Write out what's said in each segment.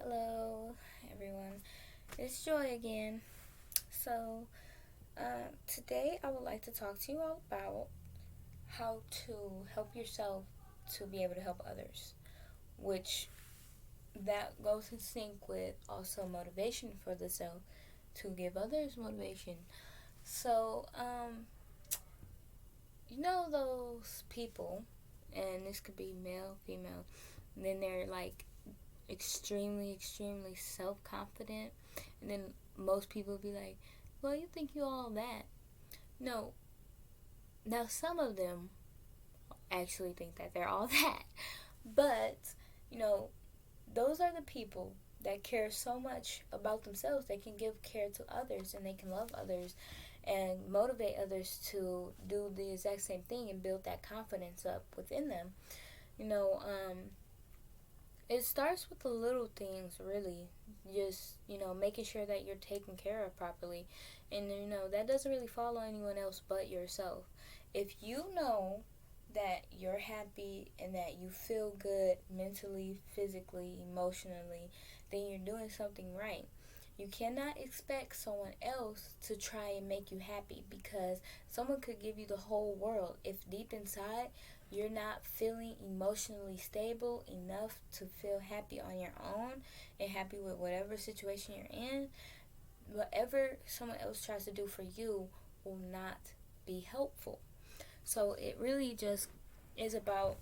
Hello, everyone. It's Joy again. So, today I would like to talk to you all about how to help yourself to be able to help others, which that goes in sync with also motivation for the self to give others motivation. So, those people, and this could be male, female, and then they're like extremely self confident, and then most people be like, well, you think you all that. No. Now, some of them actually think that they're all that. But, you know, those are the people that care so much about themselves. They can give care to others and they can love others and motivate others to do the exact same thing and build that confidence up within them. You know, it starts with the little things, really. Just, making sure that you're taken care of properly. And, that doesn't really fall on anyone else but yourself. If you know that you're happy and that you feel good mentally, physically, emotionally, then you're doing something right. You cannot expect someone else to try and make you happy because someone could give you the whole world. If deep inside you're not feeling emotionally stable enough to feel happy on your own and happy with whatever situation you're in, whatever someone else tries to do for you will not be helpful. So it really just is about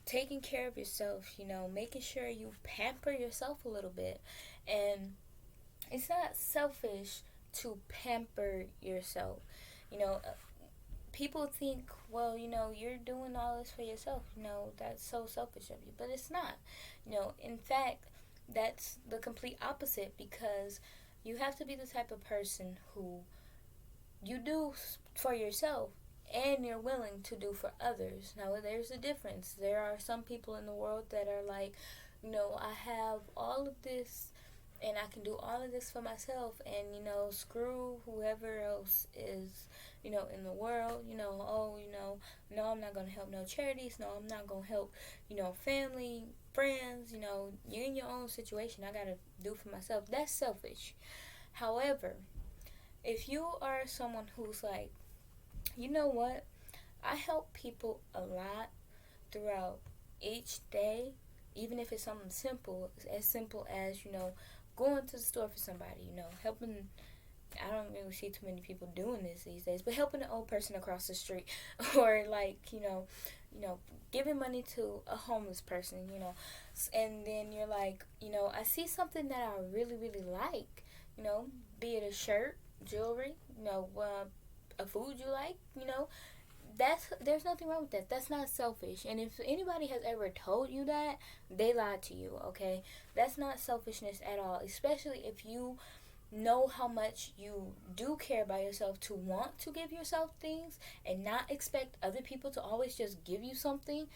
taking care of yourself, making sure you pamper yourself a little bit. And it's not selfish to pamper yourself. You know, people think, well, you're doing all this for yourself. That's so selfish of you. But it's not. In fact, that's the complete opposite because you have to be the type of person who you do for yourself and you're willing to do for others. Now, there's a difference. There are some people in the world that are like, I have all of this and I can do all of this for myself, and screw whoever else is in the world. No, I'm not gonna help no charities. No, I'm not gonna help family, friends. You're in your own situation. I gotta do for myself. That's selfish. However, if you are someone who's like, you know what, I help people a lot throughout each day, even if it's something simple as going to the store for somebody, helping. I don't really see too many people doing this these days, but helping an old person across the street, or like giving money to a homeless person, and then you're like, I see something that I really like, be it a shirt, jewelry, a food you like, there's nothing wrong with that. That's not selfish. And if anybody has ever told you that, they lied to you, okay? That's not selfishness at all, especially if you know how much you do care about yourself to want to give yourself things and not expect other people to always just give you something,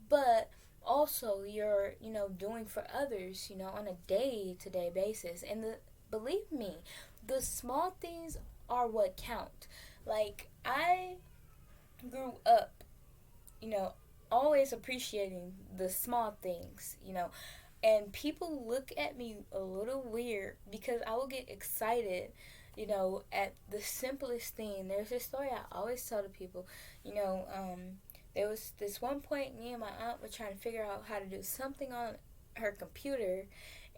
but also you're, doing for others, on a day-to-day basis. And believe me, the small things are what count. Like, I grew up, you know, always appreciating the small things, and people look at me a little weird because I will get excited, at the simplest thing. There's this story I always tell to people, there was this one point me and my aunt were trying to figure out how to do something on her computer,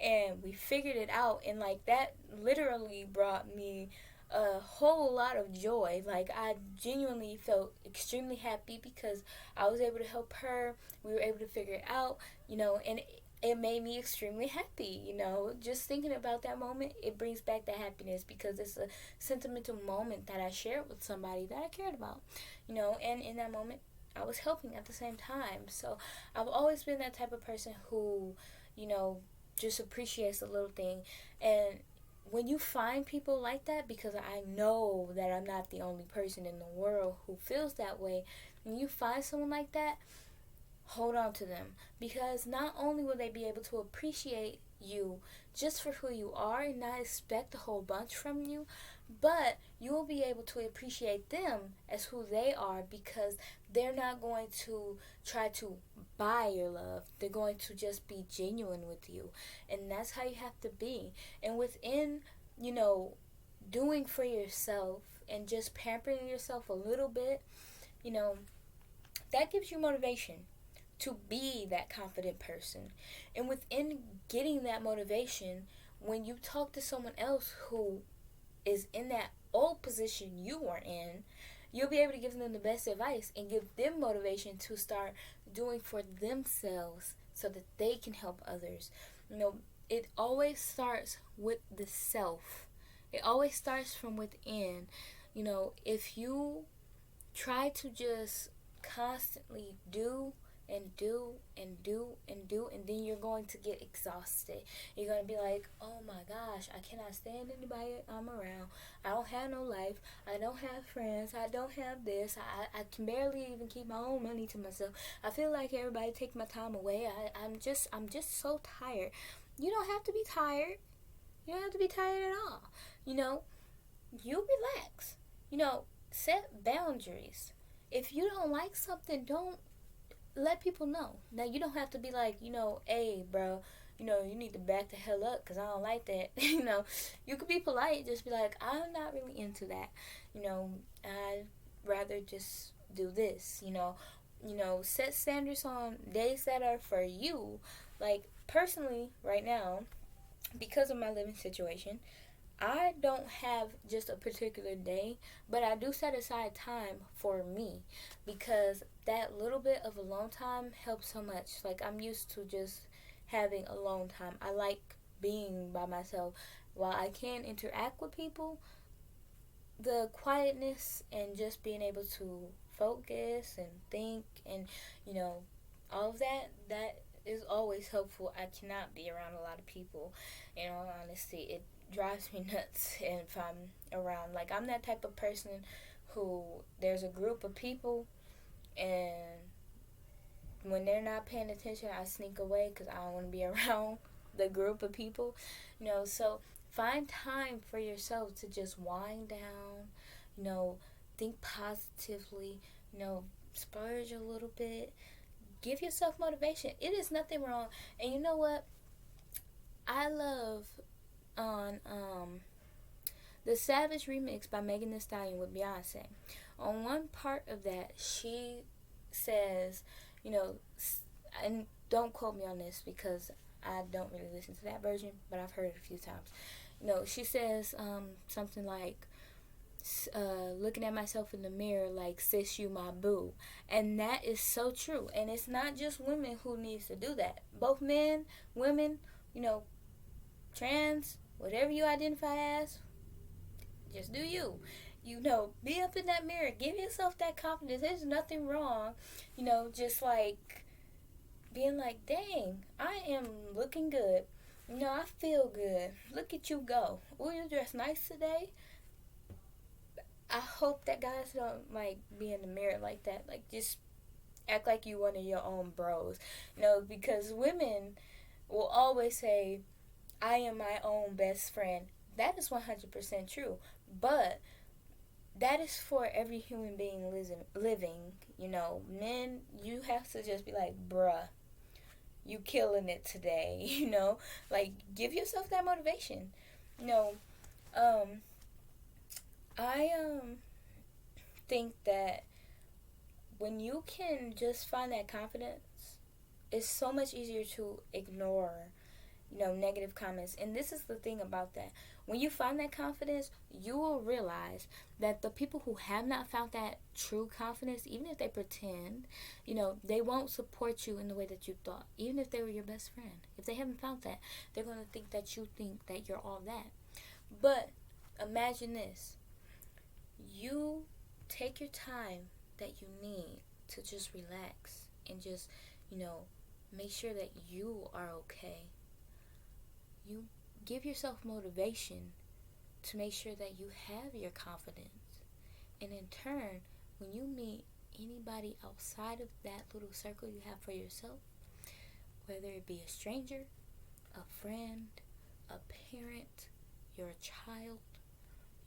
and we figured it out, and like that literally brought me a whole lot of joy. Like, I genuinely felt extremely happy because I was able to help her. We were able to figure it out, and it made me extremely happy. Just thinking about that moment, it brings back the happiness because it's a sentimental moment that I shared with somebody that I cared about, and in that moment I was helping at the same time. So I've always been that type of person who, you know, just appreciates the little thing. And when you find people like that, because I know that I'm not the only person in the world who feels that way, when you find someone like that, hold on to them, because not only will they be able to appreciate you just for who you are and not expect a whole bunch from you, but you will be able to appreciate them as who they are, because they're not going to try to buy your love. They're going to just be genuine with you. And that's how you have to be. And within, doing for yourself and just pampering yourself a little bit, that gives you motivation to be that confident person. And within getting that motivation, when you talk to someone else who is in that old position you were in, you'll be able to give them the best advice and give them motivation to start doing for themselves so that they can help others. It always starts with the self. It always starts from within. If you try to just constantly do and do and do and do, and then you're going to get exhausted. You're going to be like, oh my gosh, I cannot stand anybody I'm around. I don't have no life. I don't have friends. I don't have this. I can barely even keep my own money to myself. I feel like everybody take my time away. I'm just so tired. You don't have to be tired. You don't have to be tired at all. You relax. Set boundaries. If you don't like something, don't let people know. Now, you don't have to be like, hey, bro, you need to back the hell up because I don't like that. You could be polite. Just be like, I'm not really into that. I'd rather just do this. Set standards on days that are for you. Like, personally, right now, because of my living situation, I don't have just a particular day, but I do set aside time for me because that little bit of alone time helps so much. Like, I'm used to just having alone time. I like being by myself. While I can interact with people, the quietness and just being able to focus and think and, all of that is always helpful. I cannot be around a lot of people. In all honesty, it drives me nuts if I'm around. Like, I'm that type of person who there's a group of people and when they're not paying attention, I sneak away because I don't want to be around the group of people. So find time for yourself to just wind down, think positively, splurge a little bit. Give yourself motivation. It is nothing wrong. And you know what? I love on the Savage remix by Megan Thee Stallion with Beyonce. On one part of that, she says, and don't quote me on this because I don't really listen to that version, but I've heard it a few times. She says something like, looking at myself in the mirror like, sis, you my boo. And that is so true. And it's not just women who needs to do that. Both men, women, trans, whatever you identify as, just do you. Be up in that mirror. Give yourself that confidence. There's nothing wrong, just like being like, dang, I am looking good. I feel good. Look at you go. Oh, you dressed nice today. I hope that guys don't be in the mirror like that. Like, just act like you one of your own bros. Because women will always say, I am my own best friend. That is 100% true. But that is for every human being living. Men, you have to just be like, bruh, you killing it today. Give yourself that motivation. I think that when you can just find that confidence, it's so much easier to ignore negative comments. And this is the thing about that. When you find that confidence, you will realize that the people who have not found that true confidence, even if they pretend, they won't support you in the way that you thought. Even if they were your best friend. If they haven't found that, they're going to think that you think that you're all that. But imagine this. You take your time that you need to just relax and just, make sure that you are okay. You give yourself motivation to make sure that you have your confidence. And in turn, when you meet anybody outside of that little circle you have for yourself, whether it be a stranger, a friend, a parent, your child,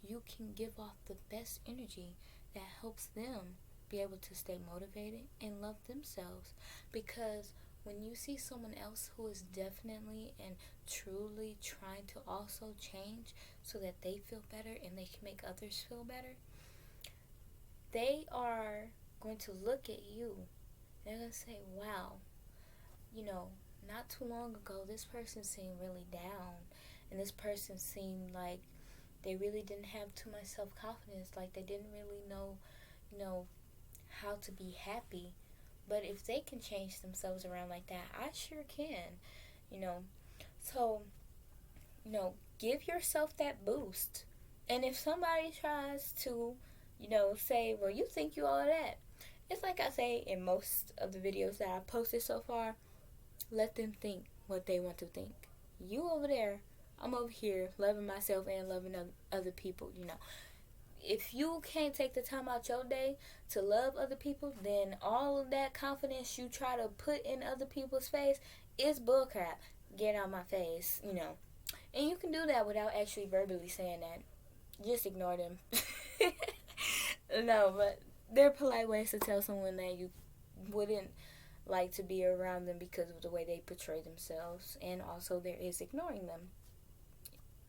you can give off the best energy that helps them be able to stay motivated and love themselves. Because when you see someone else who is definitely and truly trying to also change so that they feel better and they can make others feel better, they are going to look at you. They're going to say, wow, not too long ago, this person seemed really down. And this person seemed like they really didn't have too much self-confidence. Like they didn't really know, how to be happy. But if they can change themselves around like that, I sure can. So, give yourself that boost. And if somebody tries to, say, well, you think you all that. It's like I say in most of the videos that I posted so far, let them think what they want to think. You over there, I'm over here loving myself and loving other people, If you can't take the time out your day to love other people, then all of that confidence you try to put in other people's face is bullcrap. Get out my face, And you can do that without actually verbally saying that. Just ignore them. No, but they're polite ways to tell someone that you wouldn't like to be around them because of the way they portray themselves. And also there is ignoring them,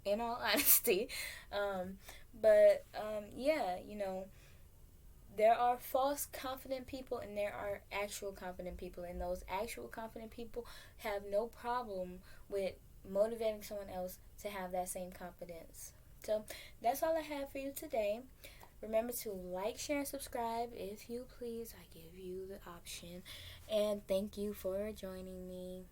in all honesty. Yeah, there are false confident people and there are actual confident people, and those actual confident people have no problem with motivating someone else to have that same confidence. So that's all I have for you today. Remember to like, share, and subscribe if you please. I give you the option. And thank you for joining me.